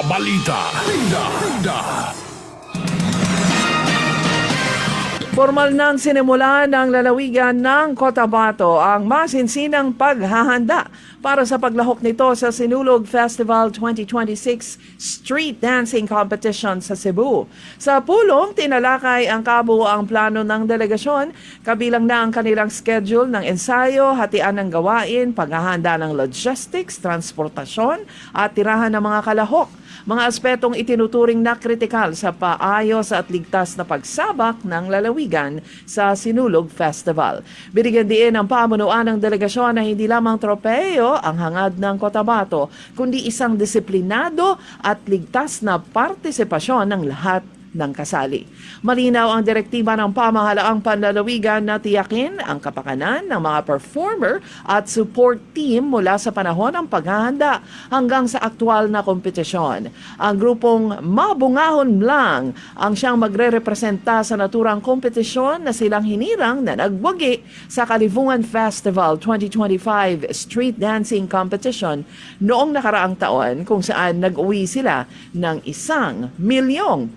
balita. Formal nang sinimula ng lalawigan ng Cotabato ang masinsinang paghahanda para sa paglahok nito sa Sinulog Festival 2026 Street Dancing Competition sa Cebu. Sa pulong, tinalakay ang kabuuang plano ng delegasyon, kabilang na ang kanilang schedule ng ensayo, hatian ng gawain, paghahanda ng logistics, transportasyon at tirahan ng mga kalahok. Mga aspetong itinuturing na kritikal sa paayos at ligtas na pagsabak ng lalawigan sa Sinulog Festival. Binigyan din ng pamunuan ng delegasyon na hindi lamang tropeyo ang hangad ng Cotabato, kundi isang disiplinado at ligtas na partisipasyon ng lahat ng kasali. Malinaw ang direktiba ng pamahalaang panlalawigan na tiyakin ang kapakanan ng mga performer at support team mula sa panahon ng paghahanda hanggang sa aktwal na kompetisyon. Ang grupong Mabungahon lang ang siyang magre-representa sa naturang kompetisyon na silang hinirang na nagwagi sa Kalibungan Festival 2025 Street Dancing Competition noong nakaraang taon kung saan nag-uwi sila ng ₱1 milyong.